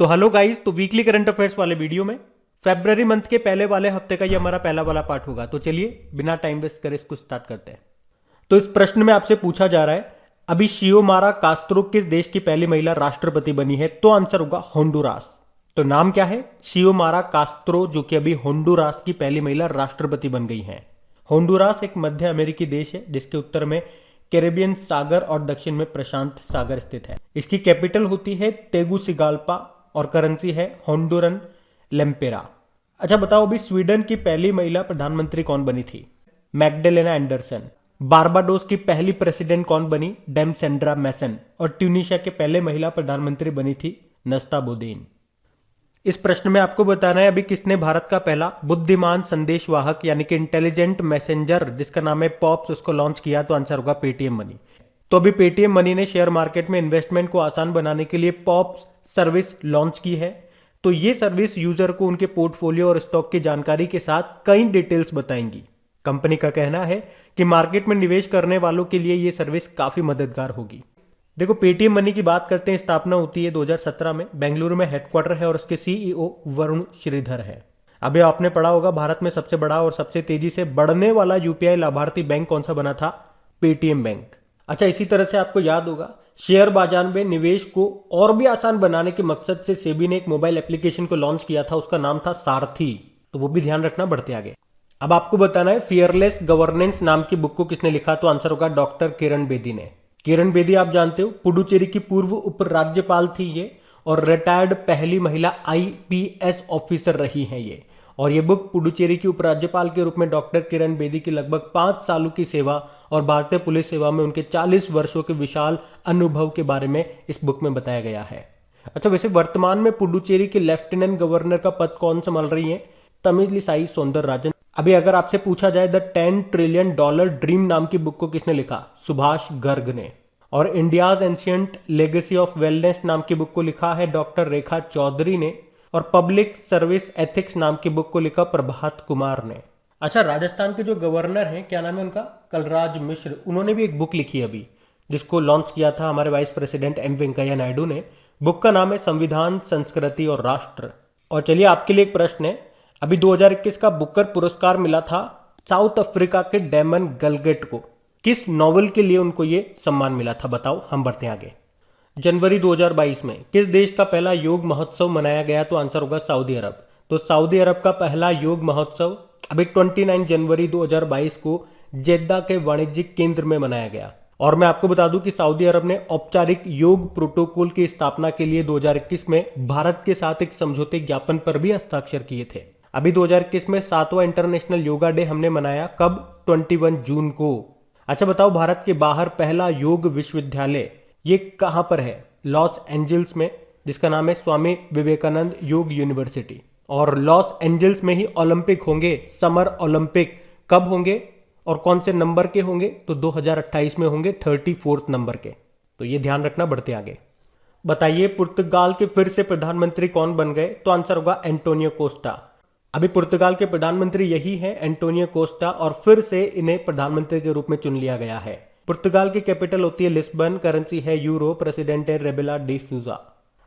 So hello guys, तो weekly current affairs वाले video में फेब्रवरी मंथ के पहले वाले हफ्ते का ये हमारा पहला वाला पार्ट होगा। तो चलिए बिना टाइम वेस्ट करे इसको स्टार्ट करते हैं। तो इस प्रश्न में आपसे पूछा जा रहा है, अभी शियोमारा कास्त्रो किस देश की पहली महिला राष्ट्रपति बनी है? तो आंसर होगा होंडुरास। तो नाम क्या है? शियोमारा कास्त्रो, जो कि अभी होंडुरास की पहली महिला राष्ट्रपति बन गई हैं। होंडुरास एक मध्य अमेरिकी देश है जिसके उत्तर में कैरेबियन सागर और दक्षिण में प्रशांत सागर स्थित है। इसकी कैपिटल होती है तेगुसिगाल्पा और करेंसी है होंडुरन लेम्पेरा। अच्छा बताओ, अभी स्वीडन की पहली महिला प्रधानमंत्री कौन बनी थी? मैग्डलेना एंडरसन। बारबाडोस की पहली प्रेसिडेंट कौन बनी? डेमसेंड्रा मैसन। और ट्यूनिशिया के पहले महिला प्रधानमंत्री बनी थी नस्ता बोदेन। इस प्रश्न में आपको बताना है, अभी किसने भारत का पहला बुद्धिमान संदेशवाहक यानी कि इंटेलिजेंट मैसेंजर जिसका नाम है पॉप्स, उसको लॉन्च किया? तो आंसर होगा पेटीएम मनी। तो अभी पेटीएम मनी ने शेयर मार्केट में इन्वेस्टमेंट को आसान बनाने के लिए पॉप्स सर्विस लॉन्च की है। तो ये सर्विस यूजर को उनके पोर्टफोलियो और स्टॉक की जानकारी के साथ कई डिटेल्स बताएंगी। कंपनी का कहना है कि मार्केट में निवेश करने वालों के लिए ये सर्विस काफी मददगार होगी। देखो, पेटीएम मनी की बात करते हैं, स्थापना होती है 2017 में, बेंगलुरु में हेडक्वार्टर है और उसके सीईओ वरुण श्रीधर है। अभी आपने पढ़ा होगा भारत में सबसे बड़ा और सबसे तेजी से बढ़ने वाला यूपीआई लाभार्थी बैंक कौन सा बना था? Paytm bank. अच्छा, इसी तरह से आपको याद होगा शेयर बाजार में निवेश को और भी आसान बनाने के मकसद से सेबी ने एक मोबाइल एप्लीकेशन को लॉन्च किया था, उसका नाम था सारथी। तो वो भी ध्यान रखना, बढ़ते आगे। अब आपको बताना है फियरलेस गवर्नेंस नाम की बुक को किसने लिखा? तो आंसर होगा डॉक्टर किरण बेदी ने। किरण बेदी आप जानते हो, पुडुचेरी की पूर्व उपराज्यपाल थी ये और रिटायर्ड पहली महिला आईपीएस ऑफिसर रही हैं ये। और ये बुक पुडुचेरी की उपराज्यपाल के रूप में डॉक्टर किरण बेदी की लगभग 5 सालों की सेवा और भारतीय पुलिस सेवा में उनके 40 वर्षों के विशाल अनुभव के बारे में इस बुक में बताया गया है। अच्छा, वैसे वर्तमान में पुडुचेरी के लेफ्टिनेंट गवर्नर का पद कौन संभाल रही है? तमिलिसाई सौंदरराजन। अभी अगर आपसे पूछा जाए द 10 ट्रिलियन डॉलर ड्रीम नाम की बुक को किसने लिखा? सुभाष गर्ग ने। और India's ancient legacy of wellness नाम की बुक को लिखा है डॉक्टर रेखा चौधरी ने। और पब्लिक सर्विस एथिक्स नाम की बुक को लिखा प्रभात कुमार ने। अच्छा, राजस्थान के जो गवर्नर हैं, क्या नाम है उनका? कलराज मिश्र। उन्होंने भी एक बुक लिखी अभी, जिसको लॉन्च किया था हमारे vice president M Venkaiah Naidu ने। बुक का नाम है संविधान, संस्कृति और राष्ट्र। और चलिए आपके लिए एक प्रश्न है, अभी 2021 का बुकर पुरस्कार मिला था साउथ अफ्रीका के डेमन गलगेट को। किस नॉवल के लिए उनको ये सम्मान मिला था? बताओ, हम बढ़ते हैं आगे। जनवरी 2022 में किस देश का पहला योग महोत्सव मनाया गया? तो आंसर होगा सऊदी अरब। तो सऊदी अरब का पहला योग महोत्सव अभी 29 जनवरी 2022 को जेद्दा के वाणिज्यिक केंद्र में मनाया गया। और मैं आपको बता दूं कि सऊदी अरब ने औपचारिक योग प्रोटोकॉल की स्थापना के लिए 2021 में भारत के साथ एक समझौते ज्ञापन पर भी हस्ताक्षर किए थे। अभी 2021 में 7वां इंटरनेशनल योगा डे हमने मनाया, कब? 21 जून को। अच्छा बताओ, भारत के बाहर पहला योग विश्वविद्यालय ये कहां पर है? लॉस एंजल्स में, जिसका नाम है स्वामी विवेकानंद योग यूनिवर्सिटी। और लॉस एंजल्स में ही ओलंपिक होंगे, समर ओलंपिक। कब होंगे और कौन से नंबर के होंगे? तो 2028 में होंगे, 34 नंबर के। तो ये ध्यान रखना, बढ़ते आगे। बताइए, पुर्तगाल के फिर से प्रधानमंत्री कौन बन गए? तो आंसर होगा एंटोनियो कोस्टा। अभी पुर्तगाल के प्रधानमंत्री यही है, एंटोनियो कोस्टा, और फिर से इन्हें प्रधानमंत्री के रूप में चुन लिया गया है। पुर्तगाल की कैपिटल होती है लिस्बन, करेंसी है यूरो, प्रेसिडेंट है रेबेला डी सूजा।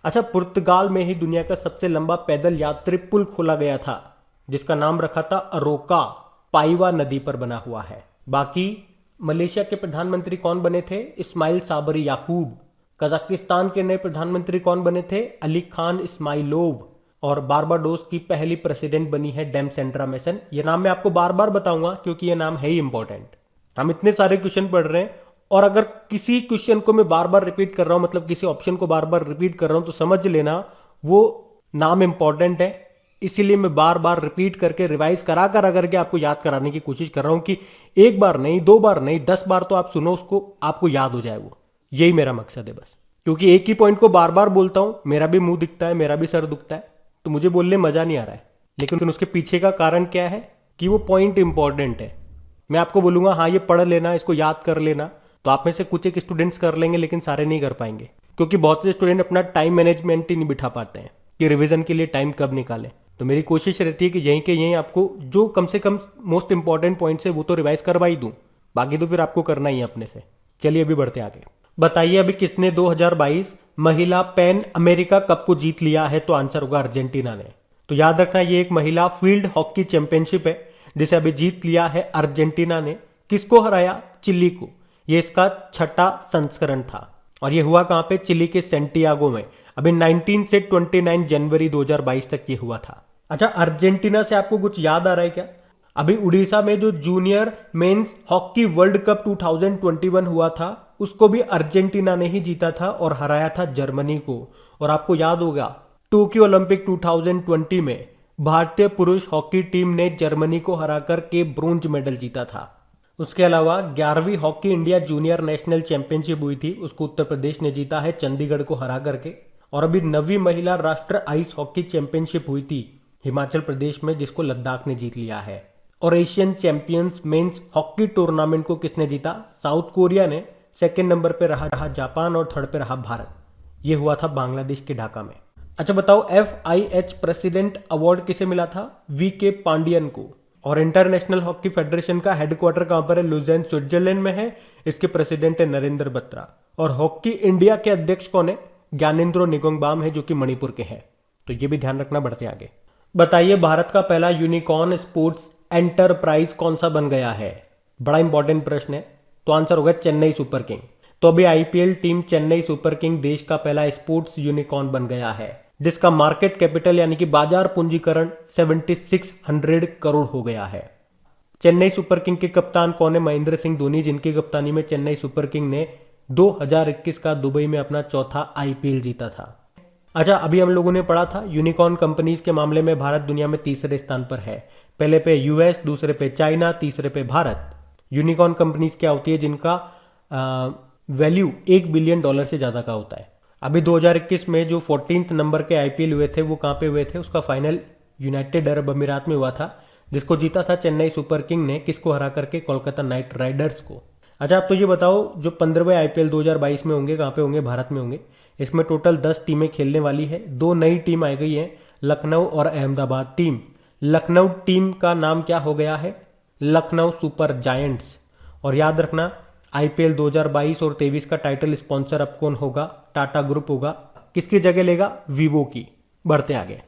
अच्छा, पुर्तगाल में ही दुनिया का सबसे लंबा पैदल यात्री पुल खोला गया था, जिसका नाम रखा था अरोका, पाइवा नदी पर बना हुआ है। बाकी मलेशिया के प्रधानमंत्री कौन बने थे? इस्माइल साबरी याकूब। कजाकिस्तान के नए प्रधानमंत्री कौन बने थे? अली खान इस्माइलोव। और बारबाडोस की पहली प्रेसिडेंट बनी है डेमसेंड्रा मैसन। ये नाम मैं आपको बार बार बताऊंगा क्योंकि ये नाम है ही इंपॉर्टेंट। हम इतने सारे क्वेश्चन पढ़ रहे हैं और अगर किसी क्वेश्चन को मैं बार बार रिपीट कर रहा हूं, मतलब किसी ऑप्शन को बार बार रिपीट कर रहा हूं, तो समझ लेना वो नाम इंपॉर्टेंट है। इसीलिए मैं बार बार रिपीट करके रिवाइज करा करके आपको याद कराने की कोशिश कर रहा हूं कि एक बार नहीं, 2 बार नहीं, 10 बार तो आप सुनो उसको, आपको याद हो जाए वो। यही मेरा मकसद है बस। क्योंकि एक ही पॉइंट को बार बार बोलता हूं, मेरा भी मुंह दिखता है, मेरा भी सर दुखता है, तो मुझे बोलने मजा नहीं आ रहा है। लेकिन उसके पीछे का कारण क्या है कि वो पॉइंट इंपॉर्टेंट है। मैं आपको बोलूंगा हाँ ये पढ़ लेना, इसको याद कर लेना, तो आप में से कुछ एक स्टूडेंट्स कर लेंगे लेकिन सारे नहीं कर पाएंगे। क्योंकि बहुत से स्टूडेंट अपना टाइम मैनेजमेंट ही नहीं बिठा पाते हैं कि रिवीजन के लिए टाइम कब निकालें। तो मेरी कोशिश रहती है कि यहीं के यहीं आपको जो कम से कम मोस्ट इंपॉर्टेंट पॉइंट्स है वो तो रिवाइज करवा ही दूं, बाकी तो फिर आपको करना ही है अपने से। चलिए अभी बढ़ते आगे। बताइए, अभी किसने 2022 महिला पैन अमेरिका कप को जीत लिया है? तो आंसर होगा अर्जेंटीना ने। तो याद रखना ये एक महिला फील्ड हॉकी चैंपियनशिप है जिसे अभी जीत लिया है अर्जेंटीना ने। किसको हराया? चिली को। ये इसका छठा संस्करण था और ये हुआ कहां पे? चिली के सेंटियागो में। अभी 19 से 29 जनवरी 2022 तक ये हुआ था। अच्छा, अर्जेंटीना से आपको कुछ याद आ रहा है क्या? अभी उड़ीसा में जो junior men's hockey world cup 2021 हुआ था उसको भी अर्जेंटीना ने ही जीता था और हराया था जर्मनी को। और आपको याद होगा टोक्यो ओलंपिक 2020 में भारतीय पुरुष हॉकी टीम ने जर्मनी को हराकर के ब्रोंज मेडल जीता था। उसके अलावा 11वीं hockey India junior national championship हुई थी, उसको उत्तर प्रदेश ने जीता है चंडीगढ़ को हरा करके। और अभी 9वीं महिला राष्ट्र आइस हॉकी चैंपियनशिप हुई थी हिमाचल प्रदेश में, जिसको लद्दाख ने जीत लिया है। और Asian champions men's hockey tournament को किसने जीता? साउथ कोरिया ने। सेकेंड नंबर पे रहा जापान और थर्ड पे रहा भारत। ये हुआ था बांग्लादेश के ढाका में। अच्छा बताओ, FIH प्रेसिडेंट अवार्ड किसे मिला था? VK पांडियन को। और इंटरनेशनल हॉकी फेडरेशन का हेडक्वार्टर कहां पर है? लुज़ेन स्विट्जरलैंड में है। इसके प्रेसिडेंट है नरेंद्र बत्रा। और हॉकी इंडिया के अध्यक्ष कौन है? ज्ञानेंद्रो निंगोंगबाम है, जो कि मणिपुर के हैं। तो ये भी ध्यान रखना। बढ़ते आगे। बताइए भारत का पहला यूनिकॉर्न स्पोर्ट्स एंटरप्राइज कौन सा बन गया है? बड़ा इंपॉर्टेंट प्रश्न है। तो आंसर होगा चेन्नई सुपर किंग। तो अभी IPL team Chennai super king देश का पहला स्पोर्ट्स यूनिकॉर्न बन गया है, जिसका मार्केट कैपिटल यानी कि बाजार पूंजीकरण 7600 करोड़ हो गया है। चेन्नई सुपर किंग के कप्तान कौन है? महेंद्र सिंह धोनी, जिनकी कप्तानी में चेन्नई सुपर किंग ने 2021 का दुबई में अपना चौथा IPL जीता था। अच्छा, अभी हम लोगों ने पढ़ा था यूनिकॉर्न कंपनीज के मामले में भारत दुनिया में तीसरे स्थान पर है। पहले पे US, दूसरे पे चाइना, तीसरे पे भारत। यूनिकॉर्न कंपनीज क्या होती है? जिनका वैल्यू $1 बिलियन से ज्यादा का होता है। अभी 2021 में जो 14th नंबर के IPL हुए थे वो कहाँ पे हुए थे? उसका फाइनल यूनाइटेड अरब अमीरात में हुआ था, जिसको जीता था चेन्नई सुपर किंग ने। किसको हरा करके? कोलकाता नाइट राइडर्स को। अच्छा, आप तो ये बताओ, जो 15वें IPL 2022 में होंगे कहाँ पे होंगे? भारत में होंगे। इसमें टोटल 10 टीमें खेलने वाली है। 2 नई टीम आ गई है, लखनऊ और अहमदाबाद टीम। लखनऊ टीम का नाम क्या हो गया है? Lucknow super giants. और याद रखना IPL 2022 और 23 का टाइटल स्पॉन्सर अब कौन होगा? टाटा ग्रुप होगा। किसकी जगह लेगा? वीवो की। बढ़ते आगे।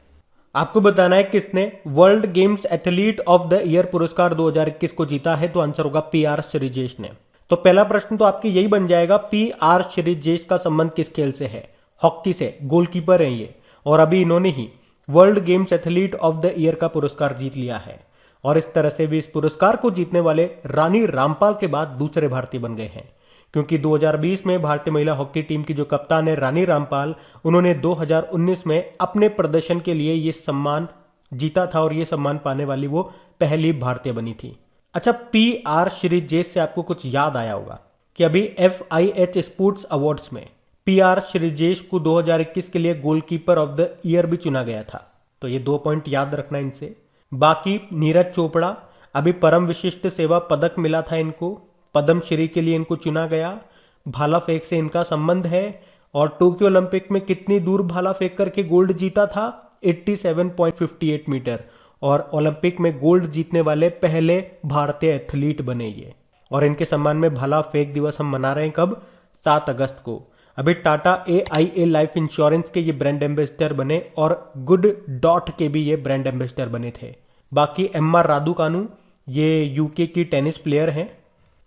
आपको बताना है किसने world games athlete of the year पुरस्कार 2021 को जीता है? तो आंसर होगा PR श्रीजेश ने। तो पहला प्रश्न तो आपकी यही बन जाएगा, PR श्रीजेश का संबंध किस खेल से है? हॉकी से। गोलकीपर हैं ये और अभी इन्होंने ही world games athlete of the year का पुरस्कार जीत लिया है। और इस तरह से भी इस पुरस्कार को जीतने वाले रानी रामपाल के बाद दूसरे भारतीय बन गए हैं, क्योंकि 2020 में भारतीय महिला हॉकी टीम की जो कप्तान है रानी रामपाल, उन्होंने 2019 में अपने प्रदर्शन के लिए ये सम्मान जीता था और ये सम्मान पाने वाली वो पहली भारतीय बनी थी। अच्छा, PR श्रीजेश से आपको कुछ याद आया होगा कि अभी FIH स्पोर्ट्स अवार्ड्स में PR श्रीजेश को 2021 के लिए गोलकीपर ऑफ द ईयर भी चुना गया था। तो ये 2 पॉइंट याद रखना इनसे। बाकी नीरज चोपड़ा, अभी परम विशिष्ट सेवा पदक मिला था इनको, पद्म श्री के लिए इनको चुना गया। भाला फेंक से इनका संबंध है। और टोक्यो ओलंपिक में कितनी दूर भाला फेंक करके गोल्ड जीता था? 87.58 मीटर। और ओलंपिक में गोल्ड जीतने वाले पहले भारतीय एथलीट बने ये। और इनके सम्मान में भाला फेंक दिवस हम मना रहे हैं कब? 7 अगस्त को। अभी टाटा AIA लाइफ इंश्योरेंस के ये ब्रांड एम्बेसडर बने और गुड डॉट के भी ये ब्रांड एम्बेसडर बने थे। बाकी MR रादुकानु, ये UK की टेनिस प्लेयर हैं।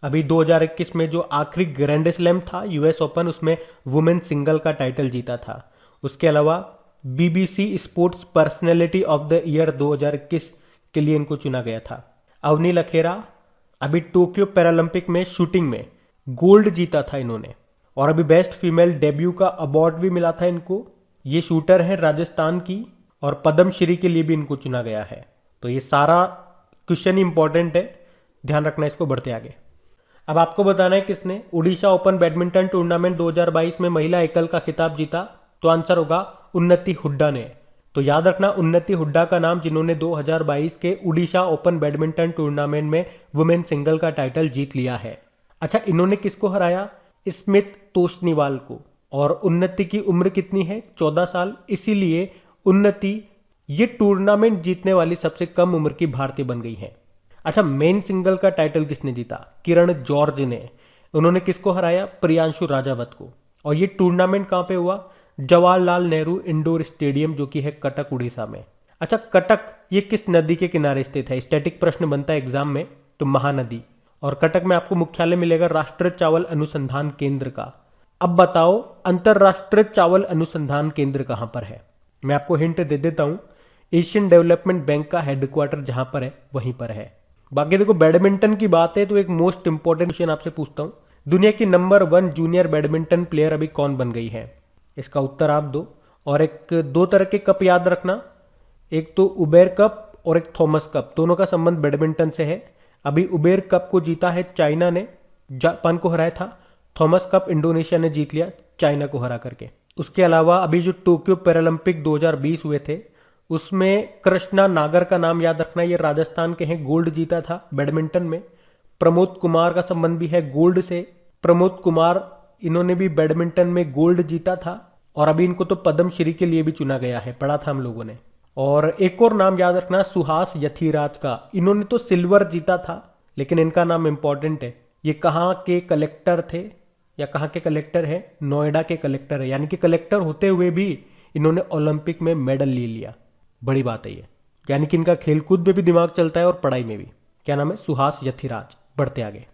अभी 2021 में जो आखिरी ग्रैंड स्लैम था US ओपन, उसमें वुमेन सिंगल का टाइटल जीता था। उसके अलावा BBC sports personality of the year 2021 के लिए इनको चुना गया था। अवनी लखेरा, अभी टोक्यो पैरालंपिक में शूटिंग में गोल्ड जीता था इन्होंने। और अभी बेस्ट फीमेल डेब्यू का अवार्ड भी मिला था इनको। ये शूटर हैं राजस्थान की और पद्म श्री के लिए भी इनको चुना गया है। तो ये सारा क्वेश्चन इंपॉर्टेंट है, ध्यान रखना इसको। बढ़ते आगे। अब आपको बताना है किसने उड़ीसा ओपन बैडमिंटन टूर्नामेंट 2022 में महिला एकल का खिताब जीता? तो आंसर होगा उन्नति हुड्डा ने। तो याद रखना उन्नति हुड्डा का नाम, जिन्होंने 2022 के उड़ीसा ओपन बैडमिंटन टूर्नामेंट में वुमेन सिंगल का टाइटल जीत लिया है। अच्छा, इन्होंने किसको हराया? स्मिथ तोष्णीवाल को। और उन्नति की उम्र कितनी है? 14 साल। इसीलिए उन्नति ये टूर्नामेंट जीतने वाली सबसे कम उम्र की भारतीय बन गई है। अच्छा, मेन सिंगल का टाइटल किसने जीता? किरण जॉर्ज ने। उन्होंने किसको हराया? प्रियांशु राजावत को। और ये टूर्नामेंट कहां पे हुआ? जवाहरलाल नेहरू इंडोर स्टेडियम जो कि है कटक उड़ीसा में। अच्छा, कटक ये किस नदी के किनारे स्थित है? स्टैटिक प्रश्न बनता है एग्जाम में, तो महानदी। और कटक में आपको मुख्यालय मिलेगा राष्ट्रीय चावल अनुसंधान केंद्र का। अब बताओ अंतरराष्ट्रीय चावल अनुसंधान केंद्र कहां पर है? मैं आपको हिंट दे देता हूं, एशियन डेवलपमेंट बैंक का हेडक्वार्टर जहां पर है वहीं पर है। बाकी देखो, बैडमिंटन की बात है तो एक मोस्ट इंपॉर्टेंट क्वेश्चन आपसे पूछता हूं, दुनिया की नंबर 1 जूनियर बैडमिंटन प्लेयर अभी कौन बन गई है? इसका उत्तर आप दो। और एक दो तरह के कप याद रखना, एक तो उबेर कप और एक थॉमस कप, दोनों का संबंध बैडमिंटन से है। अभी उबेर कप को जीता है चाइना ने, जापान को हराया था। थॉमस कप इंडोनेशिया ने जीत लिया चाइना को हरा करके। उसके अलावा अभी जो टोक्यो पैरालंपिक 2020 हुए थे उसमें कृष्णा नागर का नाम याद रखना, ये राजस्थान के हैं, गोल्ड जीता था बैडमिंटन में। प्रमोद कुमार का संबंध भी है गोल्ड से। प्रमोद कुमार इन्होंने भी बैडमिंटन में गोल्ड जीता था और अभी इनको तो पद्मश्री के लिए भी चुना गया है, पढ़ा था हम लोगों ने। और एक और नाम याद रखना सुहास यथिराज का, इन्होंने तो सिल्वर जीता था लेकिन इनका नाम इंपॉर्टेंट है। ये कहाँ के कलेक्टर थे या कहाँ के कलेक्टर है? नोएडा के कलेक्टर है, यानी कि कलेक्टर होते हुए भी इन्होंने ओलंपिक में मेडल ले लिया। बड़ी बात है ये, यानी कि इनका खेलकूद में भी दिमाग चलता है और पढ़ाई में भी। क्या नाम है? सुहास यथिराज। बढ़ते आगे,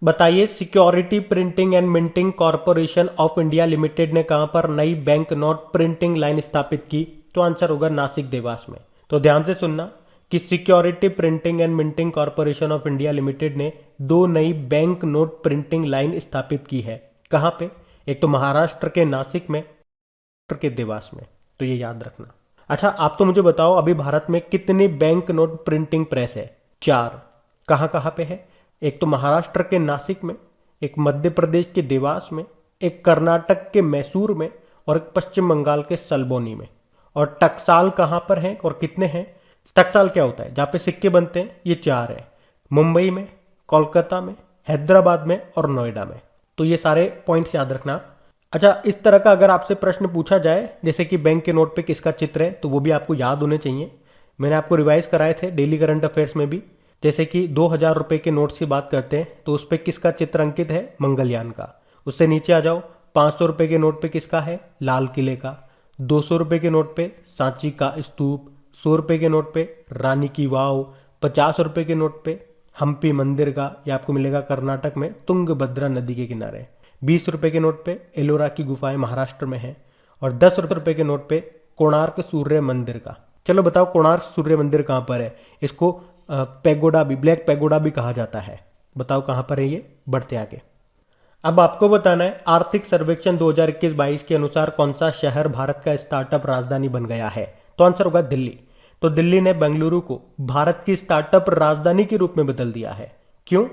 बताइए security printing and minting corporation of India limited ने कहां पर नई बैंक नोट प्रिंटिंग लाइन स्थापित की? तो आंसर होगा नासिक देवास में। तो ध्यान से सुनना कि security printing and minting corporation of India limited ने 2 नई बैंक नोट प्रिंटिंग लाइन स्थापित की है। कहां पे? एक तो महाराष्ट्र के नासिक में, के देवास में, तो ये याद रखना। अच्छा, आप तो मुझे बताओ अभी भारत में कितनी बैंक नोट प्रिंटिंग प्रेस है? 4। कहां कहां पे है? एक तो महाराष्ट्र के नासिक में, एक मध्य प्रदेश के देवास में, एक कर्नाटक के मैसूर में और एक पश्चिम बंगाल के सल्बोनी में। और टकसाल कहां पर है और कितने हैं? टकसाल क्या होता है? जहां पे सिक्के बनते हैं, ये 4 है, मुंबई में, कोलकाता में, हैदराबाद में और नोएडा में। तो ये सारे पॉइंट्स याद रखना। अच्छा, इस तरह का अगर आपसे प्रश्न पूछा जाए जैसे कि बैंक के नोट पे किसका चित्र है, तो वो भी आपको याद होने चाहिए। मैंने आपको रिवाइज कराए थे डेली करंट अफेयर्स में भी। जैसे कि 2000 रुपए के नोट्स की बात करते हैं तो उस पर किसका चित्र अंकित है? मंगलयान का। उससे नीचे आ जाओ, 500 रुपए के नोट पे किसका है? लाल किले का। 200 रुपए के नोट पे सांची का स्तूप। 100 रुपए के नोट पे रानी की वाव। 50 रुपए के नोट पे हम्पी मंदिर का, यह आपको मिलेगा कर्नाटक में तुंगभद्रा नदी के किनारे। 20 रुपए के नोट पे एलोरा की गुफाएं महाराष्ट्र में है। और 10 रुपए के नोट पे कोणार्क सूर्य मंदिर का। चलो बताओ कोणार्क सूर्य मंदिर कहां पर है? इसको पैगोडा भी, ब्लैक पैगोडा भी कहा जाता है। बताओ कहां पर है ये? बढ़ते आगे, अब आपको बताना है आर्थिक सर्वेक्षण 2021-22 के अनुसार कौन सा शहर भारत का स्टार्टअप राजधानी बन गया है? तो आंसर होगा दिल्ली। तो दिल्ली ने बेंगलुरु को भारत की स्टार्टअप राजधानी के रूप में बदल दिया है। क्यों?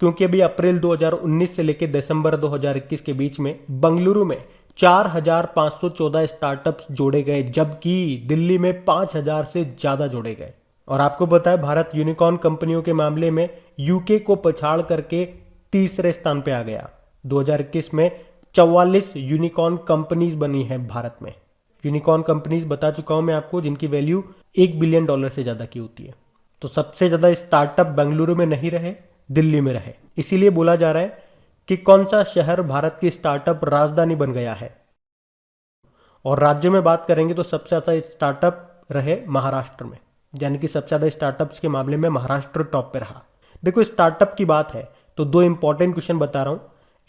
क्योंकि अभी अप्रैल 2019 से लेकर दिसंबर 2021 के बीच में बेंगलुरु में 4514 स्टार्टअप्स जोड़े गए, जबकि दिल्ली में 5000 से ज्यादा जोड़े गए। और आपको पता है भारत यूनिकॉर्न कंपनियों के मामले में यूके को पछाड़ करके तीसरे स्थान पे आ गया। 2021 में 44 यूनिकॉर्न कंपनीज बनी है भारत में। यूनिकॉर्न कंपनीज बता चुका हूं मैं आपको, जिनकी वैल्यू $1 बिलियन से ज्यादा की होती है। तो सबसे ज्यादा स्टार्टअप बेंगलुरु में नहीं रहे, दिल्ली में रहे। इसीलिए बोला जा रहा है कि कौन सा शहर भारत की स्टार्टअप राजधानी बन गया है। और राज्य में बात करेंगे तो सबसे ज्यादा स्टार्टअप रहे महाराष्ट्र में, यानी कि सबसे ज्यादा स्टार्टअप्स के मामले में महाराष्ट्र टॉप पे रहा। देखो, स्टार्टअप की बात है तो 2 इंपॉर्टेंट क्वेश्चन बता रहा हूं।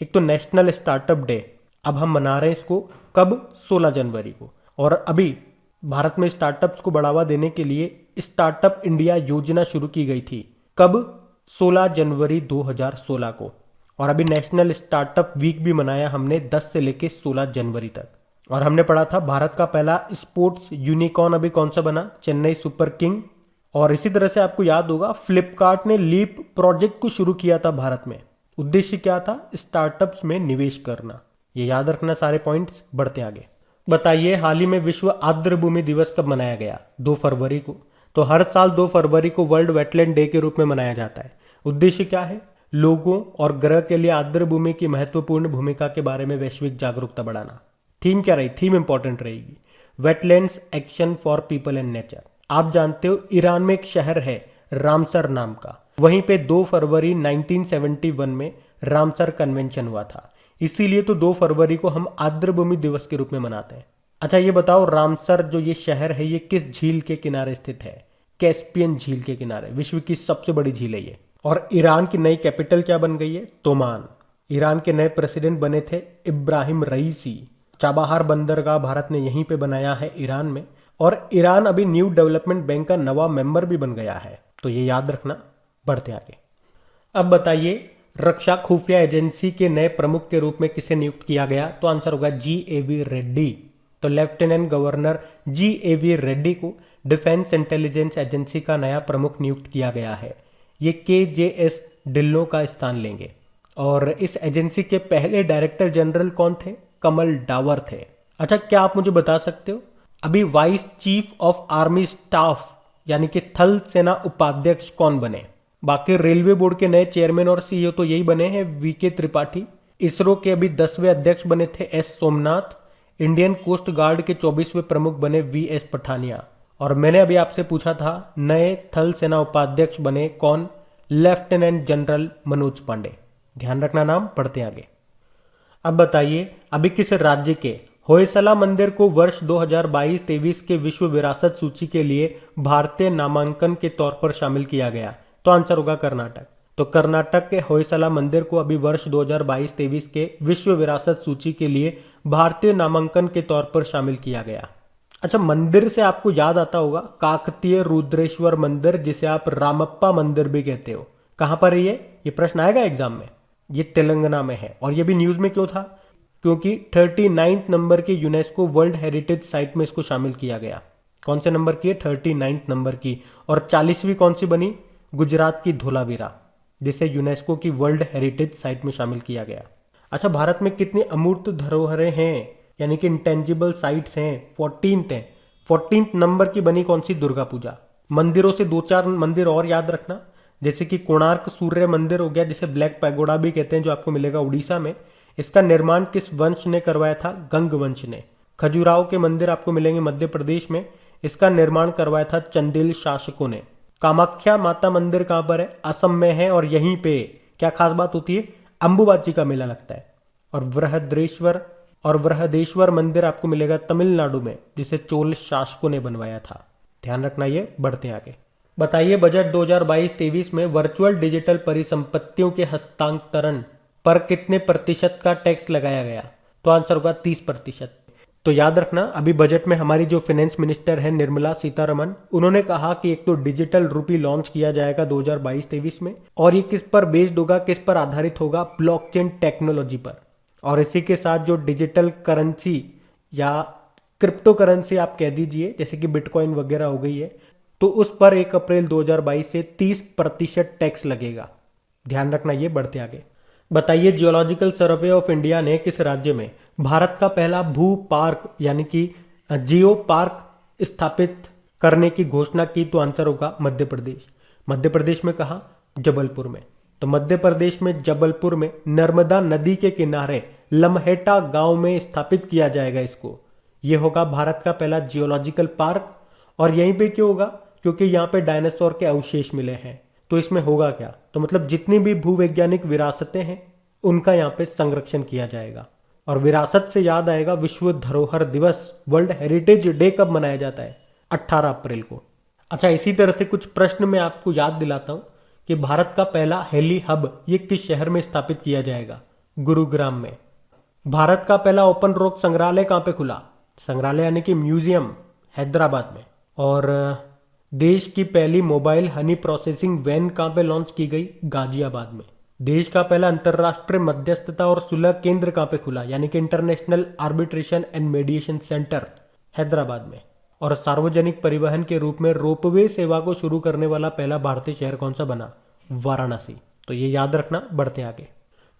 एक तो नेशनल स्टार्टअप डे, अब हम मना रहे हैं इसको कब? 16 जनवरी को। और अभी भारत में स्टार्टअप्स को बढ़ावा देने के लिए स्टार्टअप इंडिया योजना शुरू की गई थी। कब? 16 जनवरी 2016 को। और अभी नेशनल स्टार्टअप वीक भी मनाया हमने 10 से लेकर 16 जनवरी तक। और हमने पढ़ा था भारत का पहला स्पोर्ट्स यूनिकॉर्न अभी कौन सा बना? Chennai super king. और इसी तरह से आपको याद होगा फ्लिपकार्ट ने लीप प्रोजेक्ट को शुरू किया था भारत में। उद्देश्य क्या था? स्टार्टअप्स में निवेश करना। ये याद रखना सारे पॉइंट्स। बढ़ते आगे, बताइए हाल ही में विश्व आर्द्रभूमि दिवस कब मनाया गया? 2 फरवरी को। तो हर साल 2 फरवरी को वर्ल्ड वेटलैंड डे के रूप में मनाया जाता है। उद्देश्य क्या है? लोगों और ग्रह के लिए आर्द्रभूमि की महत्वपूर्ण भूमिका के बारे में वैश्विक जागरूकता बढ़ाना। थीम क्या रही? थीम इंपॉर्टेंट रहेगी, wetlands action for people and nature. आप जानते हो ईरान में एक शहर है रामसर नाम का, वहीं पे 2 फरवरी 1971 में रामसर कन्वेंशन हुआ था। इसीलिए तो 2 फरवरी को हम आर्द्रभूमि दिवस के रूप में मनाते हैं। अच्छा ये बताओ, रामसर जो ये शहर है ये किस झील के किनारे स्थित है? कैस्पियन झील के किनारे, विश्व की सबसे बड़ी झील है ये। और ईरान की नई कैपिटल क्या बन गई है? तोमान। ईरान के नए प्रेसिडेंट बने थे इब्राहिम रईसी। चाबाहार बंदरगाह भारत ने यहीं पे बनाया है ईरान में। और ईरान अभी न्यू डेवलपमेंट बैंक का नवा मेंबर भी बन गया है, तो ये याद रखना। बढ़ते आगे। अब बताइए, रक्षा खुफिया एजेंसी के नए प्रमुख के रूप में किसे नियुक्त किया गया? तो आंसर होगा GAV रेड्डी। तो लेफ्टिनेंट गवर्नर GAV रेड्डी को डिफेंस इंटेलिजेंस एजेंसी का नया प्रमुख नियुक्त किया गया है। ये KJS ढिल्लों का स्थान लेंगे। और इस एजेंसी के पहले डायरेक्टर जनरल कौन थे? कमल डावर थे। अच्छा, क्या आप मुझे बता सकते हो अभी vice chief of army staff यानी कि थल सेना उपाध्यक्ष कौन बने? बाकी रेलवे बोर्ड के नए चेयरमैन और CEO तो यही बने हैं, VK त्रिपाठी। इसरो के अभी 10वें अध्यक्ष बने थे S Somnath. Indian Coast Guard के 24वें प्रमुख बने VS पठानिया। और मैंने अभी आपसे पूछा था नए थल सेना उपाध्यक्ष बने कौन? Lieutenant general Manoj Pande. ध्यान रखना नाम। पढ़ते आगे। अब बताइए, अभी किस राज्य के होयसला मंदिर को वर्ष 2022-23 के विश्व विरासत सूची के लिए भारतीय नामांकन के तौर पर शामिल किया गया? तो आंसर होगा कर्नाटक। तो कर्नाटक के होयसला मंदिर को अभी वर्ष 2022-23 के विश्व विरासत सूची के लिए भारतीय नामांकन के तौर पर शामिल किया गया। अच्छा, मंदिर से आपको याद आता होगा काकतीय रुद्रेश्वर मंदिर, जिसे आप रामप्पा मंदिर भी कहते हो। कहां पर है ये प्रश्न आएगा एग्जाम में। ये तेलंगाना में है। और ये भी न्यूज में क्यों था? क्योंकि 39 नंबर के यूनेस्को वर्ल्ड हेरिटेज साइट में इसको शामिल किया गया। कौन से नंबर की है? 39 नंबर की। और 40वीं कौन सी बनी? गुजरात की धोलावीरा, जिसे यूनेस्को की वर्ल्ड हेरिटेज साइट में शामिल किया गया। अच्छा, भारत में कितनी अमूर्त धरोहरें हैं यानी कि इंटेंजिबल साइट्स हैं? 14th है। 14th नंबर की बनी कौन सी? दुर्गा पूजा। मंदिरों से 2-4 मंदिर और याद रखना, जैसे कि कोणार्क सूर्य मंदिर हो गया, जिसे ब्लैक पैगोडा भी कहते हैं, जो आपको मिलेगा उड़ीसा में। इसका निर्माण किस वंश ने करवाया था? गंग वंश ने। खजुराहो के मंदिर आपको मिलेंगे मध्य प्रदेश में। इसका निर्माण करवाया था चंदेल शासकों ने। कामाख्या माता मंदिर कहां पर है? असम में है। और यहीं पे क्या खास बात होती है? अंबुबाची का मेला लगता है। और बृहदेश्वर मंदिर आपको मिलेगा तमिलनाडु में, जिसे चोल शासकों ने बनवाया था। ध्यान रखना ये। बढ़ते आगे। बताइए, बजट 2022-23 में वर्चुअल डिजिटल परिसंपत्तियों के हस्तांतरण पर कितने प्रतिशत का टैक्स लगाया गया? तो आंसर होगा 30%। तो याद रखना, अभी बजट में हमारी जो फाइनेंस मिनिस्टर है निर्मला सीतारमण, उन्होंने कहा कि एक तो डिजिटल रूपी लॉन्च किया जाएगा 2022-23 में। और ये किस पर बेस्ड होगा, किस पर आधारित होगा? ब्लॉकचेन टेक्नोलॉजी पर। और इसी के साथ जो डिजिटल करेंसी या क्रिप्टो करेंसी आप कह दीजिए, जैसे कि बिटकॉइन वगैरह हो गई है, तो उस पर 1 अप्रैल 2022 से 30% टैक्स लगेगा। ध्यान रखना ये। बढ़ते आगे। बताइए, जियोलॉजिकल सर्वे ऑफ इंडिया ने किस राज्य में भारत का पहला भू पार्क यानी कि जियो पार्क स्थापित करने की घोषणा की? तो आंसर होगा मध्य प्रदेश। मध्य प्रदेश में कहा? जबलपुर में। तो मध्य प्रदेश में जबलपुर में नर्मदा नदी के किनारे लम्हेटा गांव में स्थापित किया जाएगा इसको। ये होगा भारत का पहला जियोलॉजिकल पार्क। और यहीं पे क्यों होगा? क्योंकि यहाँ पे डायनासोर के अवशेष मिले हैं। तो इसमें होगा क्या? तो मतलब जितनी भी भूवैज्ञानिक विरासतें हैं उनका यहाँ पे संरक्षण किया जाएगा। और विरासत से याद आएगा, विश्व धरोहर दिवस वर्ल्ड हेरिटेज डे कब मनाया जाता है? 18 अप्रैल को। अच्छा, इसी तरह से कुछ प्रश्न मैं आपको याद दिलाता हूँ कि भारत का पहला हेली हब ये किस शहर में स्थापित किया जाएगा? गुरुग्राम में। भारत का पहला ओपन रोक संग्रहालय कहाँ पे खुला? संग्रहालय यानी कि म्यूजियम, हैदराबाद में। और देश की पहली मोबाइल हनी प्रोसेसिंग वैन कहाँ पे लॉन्च की गई? गाजियाबाद में। देश का पहला अंतर्राष्ट्रीय मध्यस्थता और सुलह केंद्र कहाँ पे खुला? यानी कि international arbitration and mediation centre, Hyderabad में। और सार्वजनिक परिवहन के रूप में रोपवे सेवा को शुरू करने वाला पहला भारतीय शहर कौन सा बना? वाराणसी। तो ये याद रखना। बढ़ते आगे।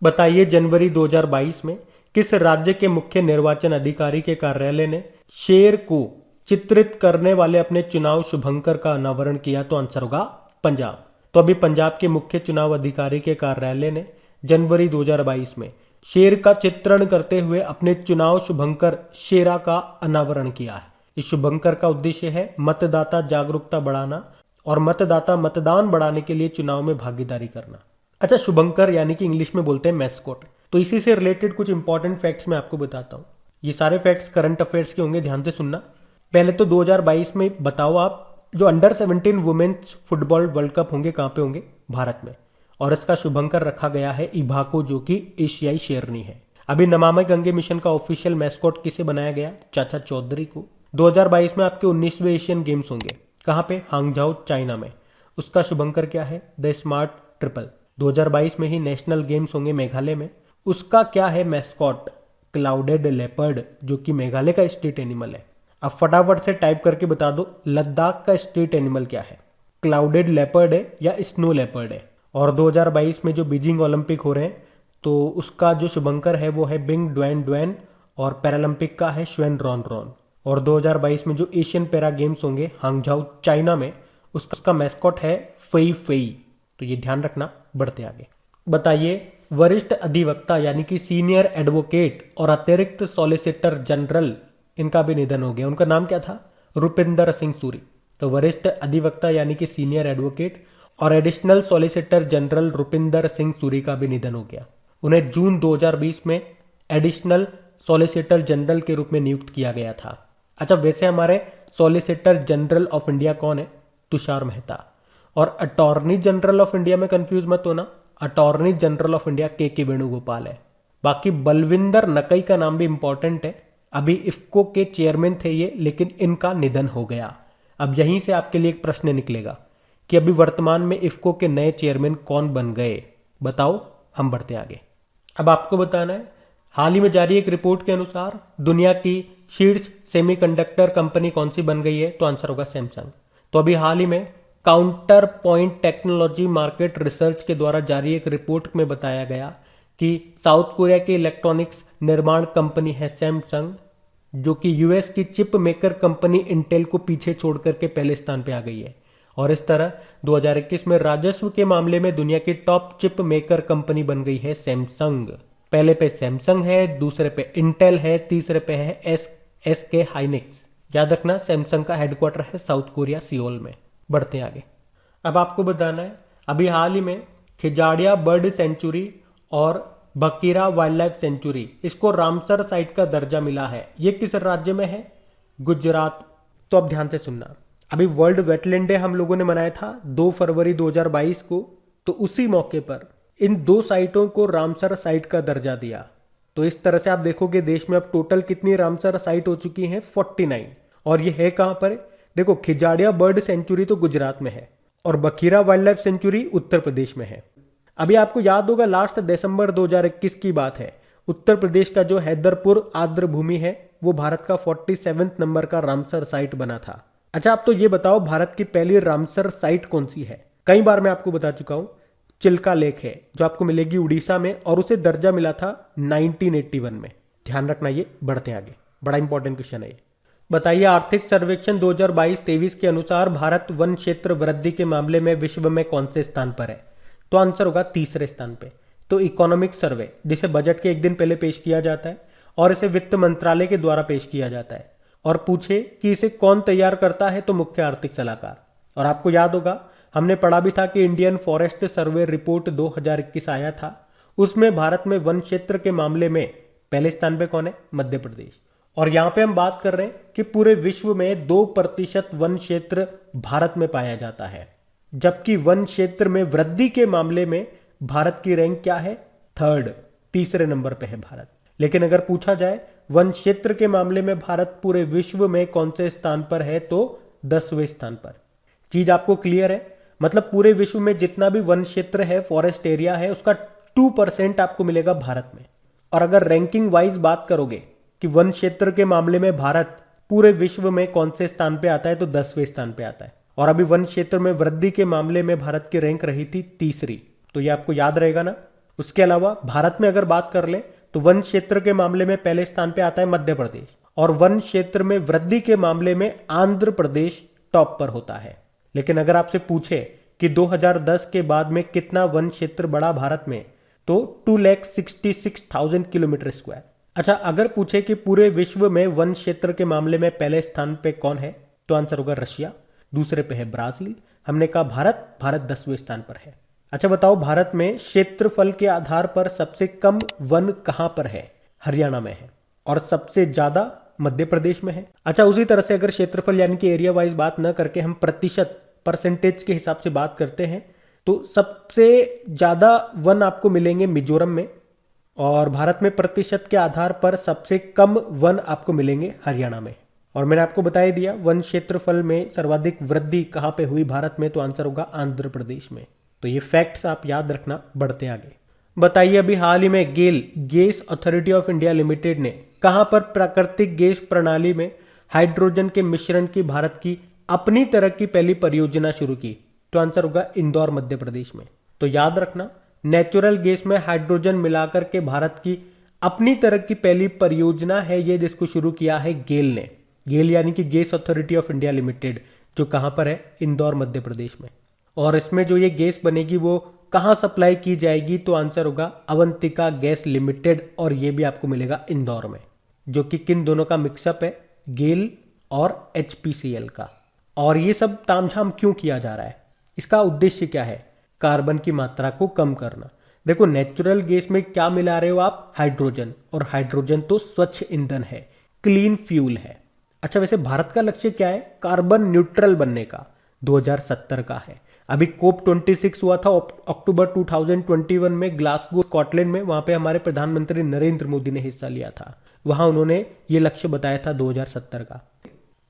बताइए, जनवरी 2022 में किस राज्य के मुख्य निर्वाचन अधिकारी के कार्यालय ने शेर को चित्रित करने वाले अपने चुनाव शुभंकर का अनावरण किया? तो आंसर होगा पंजाब। तो अभी पंजाब के मुख्य चुनाव अधिकारी के कार्यालय ने जनवरी 2022 में शेर का चित्रण करते हुए अपने चुनाव शुभंकर शेरा का अनावरण किया है। इस शुभंकर का उद्देश्य है मतदाता जागरूकता बढ़ाना और मतदान बढ़ाने के लिए चुनाव में भागीदारी करना। अच्छा, शुभंकर यानी कि इंग्लिश में बोलते हैं मैस्कोट। तो इसी से रिलेटेड कुछ इंपॉर्टेंट फैक्ट्स मैं आपको बताता हूँ। ये सारे फैक्ट्स करंट अफेयर्स के होंगे, ध्यान से सुनना। पहले तो 2022 में बताओ आप, जो under 17 women's football World Cup होंगे कहाँ पे होंगे? भारत में। और इसका शुभंकर रखा गया है इभाको, जो कि एशियाई शेरनी है। अभी नमामि गंगे मिशन का ऑफिशियल मैस्कॉट किसे बनाया गया? चाचा चौधरी को। 2022 में आपके 19वें एशियन गेम्स होंगे, कहाँ पे? हांगझाओ, चाइना में। उसका शुभंकर क्या है? The smart triple. 2022 में ही नेशनल गेम्स होंगे मेघालय में, उसका क्या है मैस्कॉट? क्लाउडेड लेपर्ड, जो कि मेघालय का स्टेट एनिमल है। अब फटाफट से टाइप करके बता दो, लद्दाख का स्टेट एनिमल क्या है? क्लाउडेड लेपर्ड है या स्नो लेपर्ड है? और 2022 में जो बीजिंग ओलंपिक हो रहे हैं, तो उसका जो शुभंकर है वो है बिंग ड्वेन ड्वेन, और पैरालंपिक का है श्वेन रॉन रॉन। और 2022 में जो एशियन पैरा गेम्स होंगे हांगझाओ, चाइना में, उसका मैस्कॉट है फई फई। तो ये ध्यान रखना। बढ़ते आगे। बताइए, वरिष्ठ अधिवक्ता यानी कि सीनियर एडवोकेट और अतिरिक्त सॉलिसिटर जनरल, इनका भी निधन हो गया। उनका नाम क्या था? रुपिंदर सिंह सूरी। तो वरिष्ठ अधिवक्ता यानी कि सीनियर एडवोकेट और additional solicitor general Rupinder Singh Suri का भी निधन हो गया। उन्हें जून 2020 में एडिशनल सॉलिसिटर जनरल के रूप में नियुक्त किया गया था। अच्छा, वैसे हमारे सॉलिसिटर जनरल ऑफ इंडिया कौन है? तुषार मेहता। और अटॉर्नी जनरल ऑफ इंडिया में कंफ्यूज मत होना, अटॉर्नी जनरल ऑफ इंडिया के वेणुगोपाल है। बाकी बलविंदर नकई का नाम भी इंपॉर्टेंट है। अभी इफ्को के चेयरमैन थे ये, लेकिन इनका निधन हो गया। अब यहीं से आपके लिए एक प्रश्न निकलेगा कि अभी वर्तमान में इफ्को के नए चेयरमैन कौन बन गए? बताओ। हम बढ़ते आगे। अब आपको बताना है, हाल ही में जारी एक रिपोर्ट के अनुसार दुनिया की शीर्ष सेमीकंडक्टर कंपनी कौन सी बन गई है? तो आंसर होगा सैमसंग। तो अभी हाल ही में counter point technology market research के द्वारा जारी एक रिपोर्ट में बताया गया कि साउथ कोरिया की इलेक्ट्रॉनिक्स निर्माण कंपनी है सैमसंग, जो कि यूएस की चिप मेकर कंपनी इंटेल को पीछे छोड़ करके पहले स्थान पे आ गई है। और इस तरह 2021 में राजस्व के मामले में दुनिया की टॉप चिप मेकर कंपनी बन गई है सैमसंग। पहले पे सैमसंग है, दूसरे पे इंटेल है, तीसरे पे है एसके हाइनिक्स। याद रखना, सैमसंग का हेडक्वार्टर है साउथ कोरिया, सियोल में। बढ़ते आगे। अब आपको बताना है, अभी हाल ही में खिजाड़िया बर्ड सेंचुरी और बकीरा वाइल्ड लाइफ सेंचुरी, इसको रामसर साइट का दर्जा मिला है। ये किस राज्य में है? गुजरात। तो अब ध्यान से सुनना, अभी वर्ल्ड वेटलैंड डे हम लोगों ने मनाया था 2 फरवरी 2022 को, तो उसी मौके पर इन 2 साइटों को रामसर साइट का दर्जा दिया। तो इस तरह से आप देखोगे देश में अब टोटल कितनी रामसर साइट हो चुकी हैं? 49। और ये है कहां पर? देखो, खिजाड़िया बर्ड सेंचुरी तो गुजरात में है और Bakhira wild life sanctuary Uttar Pradesh में है। अभी आपको याद होगा, लास्ट दिसंबर 2021 की बात है, उत्तर प्रदेश का जो हैदरपुर आर्द्र भूमि है वो भारत का 47वें नंबर का रामसर साइट बना था। अच्छा, आप तो ये बताओ, भारत की पहली रामसर साइट कौन सी है? कई बार मैं आपको बता चुका हूं, चिल्का लेक है, जो आपको मिलेगी उड़ीसा में, और उसे दर्जा मिला था 1981 में। ध्यान रखना ये। बढ़ते आगे, बड़ा इंपॉर्टेंट क्वेश्चन है ये। बताइए, आर्थिक सर्वेक्षण 2022-23 के अनुसार भारत वन क्षेत्र वृद्धि के मामले में विश्व में कौन से स्थान पर है? तो आंसर होगा तीसरे स्थान पे। तो इकोनॉमिक सर्वे, जिसे बजट के एक दिन पहले पेश किया जाता है और इसे वित्त मंत्रालय के द्वारा पेश किया जाता है, और पूछे कि इसे कौन तैयार करता है, तो मुख्य आर्थिक सलाहकार। और आपको याद होगा, हमने पढ़ा भी था कि इंडियन फॉरेस्ट सर्वे रिपोर्ट 2021 आया था, उसमें भारत में वन क्षेत्र के मामले में पहले स्थान पे कौन है? मध्य प्रदेश। और यहां पे हम बात कर रहे हैं कि पूरे विश्व में 2% वन क्षेत्र भारत में पाया जाता है, जबकि वन क्षेत्र में वृद्धि के मामले में भारत की रैंक क्या है? 3rd, तीसरे नंबर पे है भारत। लेकिन अगर पूछा जाए वन क्षेत्र के मामले में भारत पूरे विश्व में कौन से स्थान पर है, तो 10वें स्थान पर। चीज आपको क्लियर है? मतलब पूरे विश्व में जितना भी वन क्षेत्र है, फॉरेस्ट एरिया है, उसका 2% आपको मिलेगा भारत में। और अगर रैंकिंग वाइज बात करोगे कि वन क्षेत्र के मामले में भारत पूरे विश्व में कौन से स्थान पे आता है, तो 10वें स्थान पे आता है। और अभी वन क्षेत्र में वृद्धि के मामले में भारत की रैंक रही थी 3री, तो ये आपको याद रहेगा ना। उसके अलावा भारत में अगर बात कर ले तो वन क्षेत्र के मामले में पहले स्थान पे आता है मध्य प्रदेश, और वन क्षेत्र में वृद्धि के मामले में आंध्र प्रदेश टॉप पर होता है। लेकिन अगर आपसे पूछे कि 2010 के बाद में कितना वन क्षेत्र बढ़ा भारत में, तो 2,66,000 किलोमीटर स्क्वायर। अच्छा, अगर पूछे कि पूरे विश्व में वन क्षेत्र के मामले में पहले स्थान पे कौन है, तो आंसर होगा रशिया, दूसरे पे है ब्राजील। हमने कहा भारत 10वें स्थान पर है। अच्छा बताओ, भारत में क्षेत्रफल के आधार पर सबसे कम वन कहां पर है? हरियाणा में है। और सबसे ज्यादा मध्य प्रदेश में है। अच्छा, उसी तरह से अगर क्षेत्रफल यानी कि एरिया वाइज बात न करके हम प्रतिशत परसेंटेज के हिसाब से बात करते हैं तो सबसे ज्यादा वन आपको मिलेंगे मिजोरम में, और भारत में प्रतिशत के आधार पर सबसे कम वन आपको मिलेंगे हरियाणा में। और मैंने आपको बता ही दिया वन क्षेत्रफल में सर्वाधिक वृद्धि कहां पे हुई भारत में, तो आंसर होगा आंध्र प्रदेश में। तो ये फैक्ट्स आप याद रखना। बढ़ते आगे। बताइए, अभी हाल ही में GAIL gas authority of India limited ने कहां पर प्राकृतिक गैस प्रणाली में हाइड्रोजन के मिश्रण की भारत की अपनी तरह की पहली परियोजना शुरू की? तो आंसर होगा इंदौर मध्य प्रदेश में। तो याद रखना, नेचुरल गैस में हाइड्रोजन मिलाकर के भारत की अपनी तरह की पहली परियोजना है ये, जिसको शुरू किया है गेल ने। गेल यानी कि gas authority of India limited, जो कहां पर है? इंदौर मध्य प्रदेश में। और इसमें जो ये गैस बनेगी वो कहां सप्लाई की जाएगी? तो आंसर होगा अवंतिका गैस लिमिटेड, और ये भी आपको मिलेगा इंदौर में। जो कि किन दोनों का मिक्सअप है? गेल और एचपीसीएल का। और ये सब तामझाम क्यों किया जा रहा है? इसका उद्देश्य क्या है? कार्बन की मात्रा को कम करना। देखो, नेचुरल गैस में क्या मिला रहे हो आप? हाइड्रोजन। और हाइड्रोजन तो स्वच्छ ईंधन है, क्लीन फ्यूल है। अच्छा, वैसे भारत का लक्ष्य क्या है? कार्बन न्यूट्रल बनने का 2070 का है। अभी कोप 26 हुआ था अक्टूबर 2021 में ग्लासगो स्कॉटलैंड में। वहां पे हमारे प्रधानमंत्री नरेंद्र मोदी ने हिस्सा लिया था। वहां उन्होंने ये लक्ष्य बताया था 2070 का।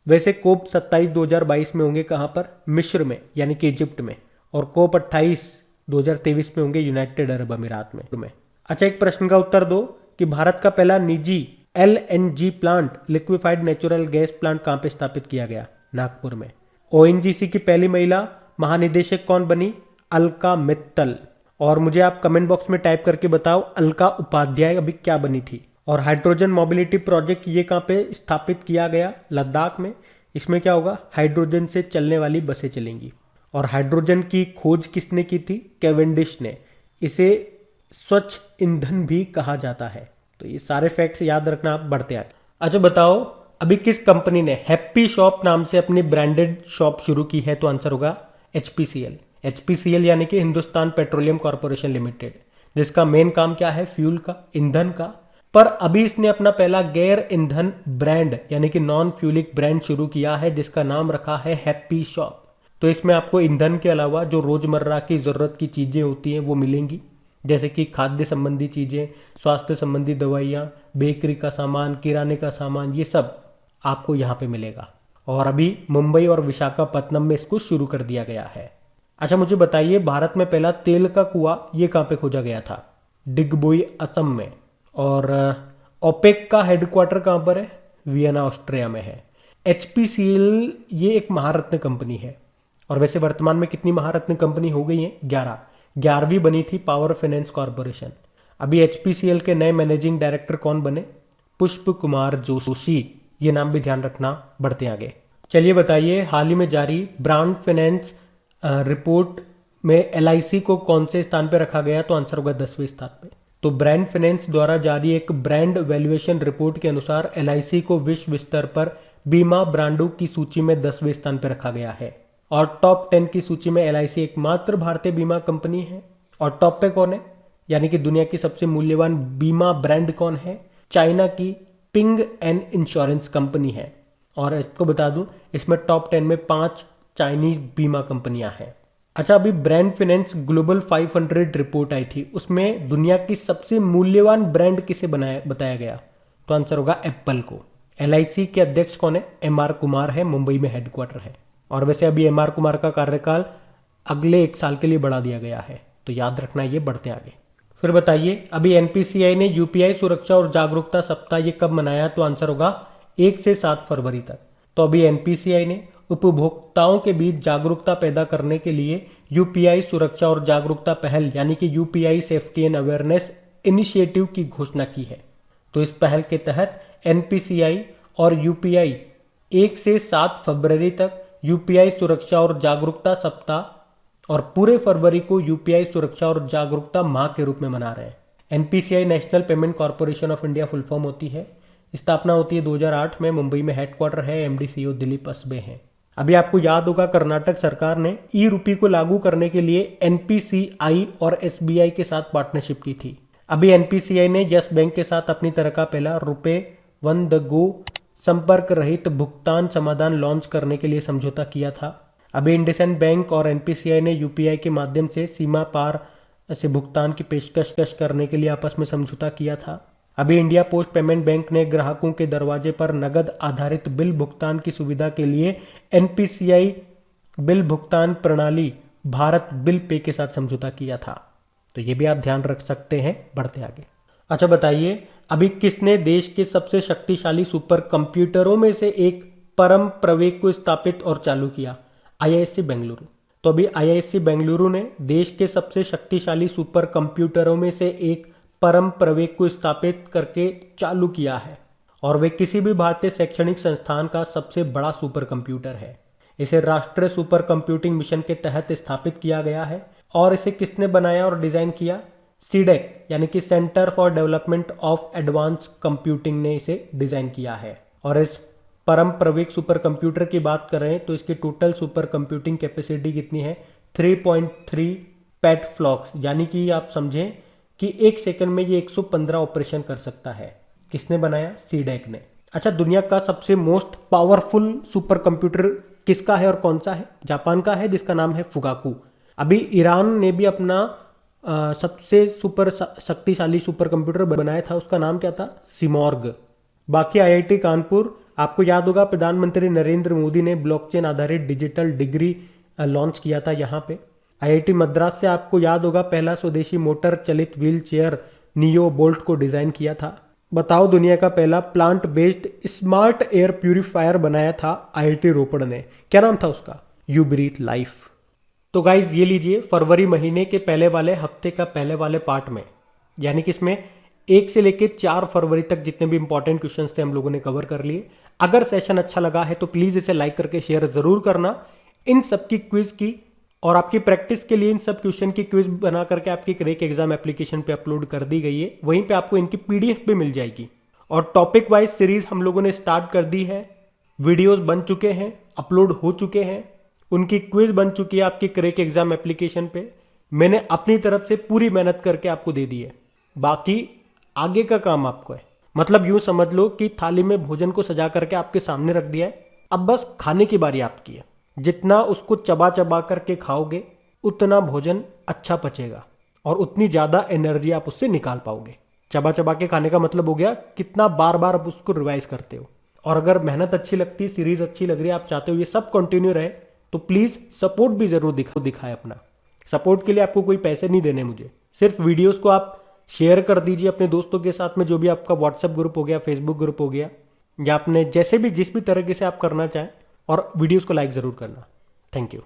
वैसे कोप 27 2022 में होंगे कहां पर? मिस्र में, यानी कि इजिप्ट में। और कोप 28 2023 में होंगे यूनाइटेड अरब अमीरात में। अच्छा, एक प्रश्न का उत्तर दो कि भारत का पहला निजी LNG plant, liquefied natural gas plant, कहां पे स्थापित किया गया? नागपुर में। ओएनजीसी की पहली महिला महानिदेशक कौन बनी? अलका मित्तल। और मुझे आप कमेंट बॉक्स में टाइप करके बताओ अलका उपाध्याय अभी क्या बनी थी। और हाइड्रोजन मोबिलिटी प्रोजेक्ट ये कहां पे स्थापित किया गया? लद्दाख में। इसमें क्या होगा? हाइड्रोजन से चलने वाली बसें चलेंगी। और हाइड्रोजन की खोज किसने की थी? कैवेंडिश ने। इसे स्वच्छ ईंधन भी कहा जाता है। तो ये सारे फैक्ट्स याद रखना। आप बढ़ते आगे। अच्छा बताओ, अभी किस कंपनी ने हैप्पी शॉप नाम से अपनी ब्रांडेड शॉप शुरू की है? तो आंसर होगा एचपीसीएल। एचपीसीएल यानी कि हिंदुस्तान पेट्रोलियम कॉर्पोरेशन लिमिटेड, जिसका मेन काम क्या है? फ्यूल का, ईंधन का। पर अभी इसने अपना पहला गैर ईंधन ब्रांड यानी कि नॉन फ्यूलिक ब्रांड शुरू किया है, जिसका नाम रखा है हैप्पी शॉप। तो इसमें आपको ईंधन के अलावा जो रोजमर्रा की जरूरत की चीजें होती हैं वो मिलेंगी, जैसे कि खाद्य संबंधी चीजें, स्वास्थ्य संबंधी दवाइयाँ, बेकरी का सामान, किराने का सामान, ये सब आपको यहाँ पे मिलेगा। और अभी मुंबई और विशाखापत्तनम में इसको शुरू कर दिया गया है। अच्छा मुझे बताइए, भारत में पहला तेल का कुआं ये कहाँ पे खोजा गया था? डिगबोई असम में। और ओपेक का हेडक्वार्टर कहाँ पर है? वियना ऑस्ट्रिया में है। एचपीसीएल ये एक महारत्न कंपनी है। और वैसे वर्तमान में कितनी महारत्न कंपनी हो गई है? 11। 11वीं बनी थी पावर फाइनेंस कॉर्पोरेशन। अभी एचपीसीएल के नए मैनेजिंग डायरेक्टर कौन बने? पुष्प कुमार जोशी। ये नाम भी ध्यान रखना। बढ़ते आगे। चलिए बताइए, हाल ही में जारी ब्रांड फाइनेंस रिपोर्ट में एलआईसी को कौन से स्थान पे रखा गया? तो आंसर होगा 10वें स्थान पे। तो ब्रांड फाइनेंस द्वारा जारी एक ब्रांड वैल्यूएशन रिपोर्ट के अनुसार एलआईसी को विश्व स्तर पर बीमा ब्रांडों की सूची में 10वें स्थान पर रखा गया है। और टॉप 10 की सूची में एलआईसी एकमात्र भारतीय बीमा कंपनी है। और टॉप पे कौन है, यानी कि दुनिया की सबसे मूल्यवान बीमा ब्रांड कौन है? चाइना की पिंग एंड इंश्योरेंस कंपनी है। और इसको बता दूं, इसमें टॉप 10 में 5 चाइनीज बीमा कंपनियां हैं। अच्छा, अभी ब्रांड फाइनेंस ग्लोबल 500 रिपोर्ट आई थी, उसमें दुनिया की सबसे मूल्यवान ब्रांड किसे बताया गया? तो आंसर होगा एप्पल को। एलआईसी के अध्यक्ष कौन है? एमआर कुमार है, मुंबई में हेडक्वार्टर है। और वैसे अभी एमआर कुमार का कार्यकाल अगले 1 साल के लिए बढ़ा दिया गया है, तो याद रखना। ये बढ़ते आगे। फिर बताइए, अभी एनपीसीआई ने यूपीआई सुरक्षा और जागरूकता सप्ताह ये कब मनाया? तो आंसर होगा 1 से 7 फरवरी तक। तो अभी एनपीसीआई ने उपभोक्ताओं के बीच जागरूकता पैदा करने के लिए यूपीआई सुरक्षा और जागरूकता पहल यानी कि UPI safety and awareness initiative की घोषणा की है। तो इस पहल के तहत एनपीसीआई और यूपीआई 1 से 7 फरवरी तक यूपीआई सुरक्षा और जागरूकता सप्ताह और पूरे फरवरी को यूपीआई सुरक्षा और जागरूकता माह के रूप में मना रहे हैं। NPCI national payment corporation of India full form होती है। स्थापना होती है 2008 में। मुंबई में हेडक्वार्टर है। एमडी सीईओ दिलीप असबे हैं। अभी आपको याद होगा कर्नाटक सरकार ने ई रूपी को लागू करने के लिए एनपीसीआई और एसबीआई के साथ पार्टनरशिप की थी। अभी एनपीसीआई ने यस बैंक के साथ अपनी तरह का पहला रुपए वन द गो संपर्क रहित भुगतान समाधान लॉन्च करने के लिए समझौता किया था। अभी इंडसइंड बैंक और एनपीसीआई ने यूपीआई के माध्यम से सीमा पार से भुगतान की पेशकश करने के लिए आपस में समझौता किया था। अभी इंडिया पोस्ट पेमेंट बैंक ने ग्राहकों के दरवाजे पर नकद आधारित बिल भुगतान की सुविधा के लिए एनपीसीआई बिल भुगतान प्रणाली भारत बिल पे के साथ समझौता किया था। तो ये भी आप ध्यान रख सकते हैं। बढ़ते आगे। अच्छा बताइए, अभी किसने देश के सबसे शक्तिशाली सुपर कंप्यूटरों में से एक परम प्रवेग को स्थापित और चालू किया? आईआईएससी बेंगलुरु। तो अभी आईआईएससी बेंगलुरु ने देश के सबसे शक्तिशाली सुपर कंप्यूटरों में से एक परम प्रवेग को स्थापित करके चालू किया है और वे किसी भी भारतीय शैक्षणिक संस्थान का सबसे बड़ा सुपर कंप्यूटर है। इसे राष्ट्रीय सुपर कंप्यूटिंग मिशन के तहत स्थापित किया गया है और इसे किसने बनाया और डिजाइन किया? सीडेक यानी कि centre for development of advance computing ने इसे डिजाइन किया है। और इस परम प्रवेग सुपर कंप्यूटर की बात करें तो इसकी टोटल सुपर कंप्यूटिंग कैपेसिटी कितनी है? 3.3 पेटफ्लॉप्स, यानी कि आप समझें कि एक सेकंड में ये 115 ऑपरेशन कर सकता है। किसने बनाया? सीडेक ने। अच्छा, दुनिया का सबसे मोस्ट पावरफुल सुपर कंप्यूटर किसका है और कौन सा है? जापान का है, जिसका नाम है फुगाकू। अभी ईरान ने भी अपना सबसे शक्तिशाली सुपर कंप्यूटर बनाया था, उसका नाम क्या था? सिमॉर्ग। बाकी आईआईटी कानपुर, आपको याद होगा प्रधानमंत्री नरेंद्र मोदी ने ब्लॉकचेन आधारित डिजिटल डिग्री लॉन्च किया था यहाँ पे। आईआईटी मद्रास से आपको याद होगा पहला स्वदेशी मोटर चलित व्हील चेयर नियो बोल्ट को डिजाइन किया था। बताओ, दुनिया का पहला plant based smart air purifier बनाया था आईआईटी रोपड़ ने। क्या नाम था उसका? U breathe life. तो गाइज ये लीजिए, फरवरी महीने के पहले वाले हफ्ते का पहले वाले पार्ट में, यानी कि इसमें 1 से लेकर 4 फरवरी तक जितने भी इंपॉर्टेंट क्वेश्चंस थे हम लोगों ने कवर कर लिए। अगर सेशन अच्छा लगा है तो प्लीज इसे लाइक करके शेयर जरूर करना। इन सब की क्विज की और आपकी प्रैक्टिस के लिए इन सब क्वेश्चन की क्विज बना करके आपकी क्रैक एग्जाम एप्लीकेशन पे अपलोड कर दी गई है। वहीं पे आपको इनकी पीडीएफ भी मिल जाएगी। और टॉपिक वाइज सीरीज हम लोगों ने स्टार्ट कर दी है। वीडियोस बन चुके हैं, अपलोड हो चुके हैं, उनकी क्विज बन चुकी है आपकी क्रैक एग्जाम एप्लीकेशन पे। मैंने अपनी तरफ से पूरी मेहनत करके आपको दे दी है। बाकी आगे का काम आपको है। मतलब यूं समझ लो कि थाली में भोजन को सजा करके आपके सामने रख दिया है, अब बस खाने की बारी आपकी है। जितना उसको चबा चबा करके खाओगे उतना भोजन अच्छा पचेगा और उतनी ज्यादा एनर्जी आप उससे निकाल पाओगे। चबा चबा के खाने का मतलब हो गया कितना बार बार आप उसको रिवाइज करते हो। और अगर मेहनत अच्छी लगती है, सीरीज अच्छी लग रही है, आप चाहते हो ये सब कंटिन्यू रहे, तो प्लीज सपोर्ट भी जरूर दिखाए अपना। सपोर्ट के लिए आपको कोई पैसे नहीं देने मुझे, सिर्फ वीडियोस को आप शेयर कर दीजिए अपने दोस्तों के साथ में, जो भी आपका व्हाट्सएप ग्रुप हो गया, फेसबुक ग्रुप हो गया, या अपने जैसे भी जिस भी तरीके से आप करना चाहें, और वीडियोस को लाइक जरूर करना। Thank you.